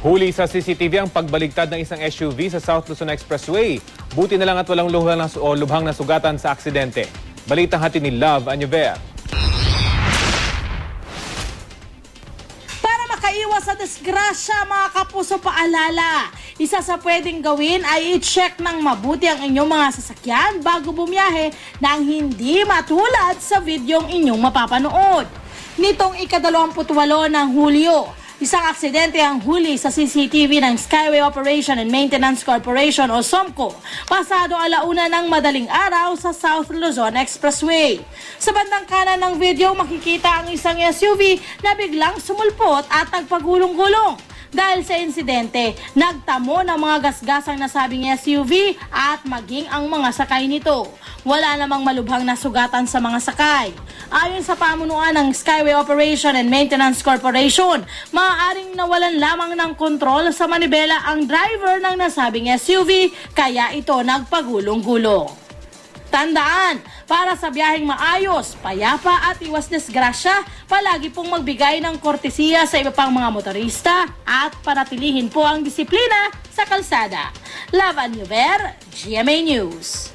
Huli sa CCTV ang pagbaligtad ng isang SUV sa South Luzon Expressway. Buti na lang at walang lubhang na sugatan sa aksidente. Balitang hatid ni Love Anyover. Para makaiwas sa disgrasya, mga kapuso, paalala. Isa sa pwedeng gawin ay i-check ng mabuti ang inyong mga sasakyan bago bumiyahe nang hindi matulad sa videong inyong mapapanood. Nitong ika-28 ng Hulyo, isang aksidente ang huli sa CCTV ng Skyway Operation and Maintenance Corporation o SOMCO pasado 1:00 ng madaling araw sa South Luzon Expressway. Sa bandang kanan ng video, makikita ang isang SUV na biglang sumulpot at nagpagulong-gulong. Dahil sa insidente, nagtamo ng mga gasgasang nasabing SUV at maging ang mga sakay nito. Wala namang malubhang nasugatan sa mga sakay. Ayon sa pamunuan ng Skyway Operation and Maintenance Corporation, maaaring nawalan lamang ng kontrol sa manibela ang driver ng nasabing SUV kaya ito nagpagulong-gulong. Tandaan, para sa biyaheng maayos, payapa at iwas disgrasya, palagi pong magbigay ng kortesiya sa iba pang mga motorista at panatilihin po ang disiplina sa kalsada. Love Anyover, GMA News.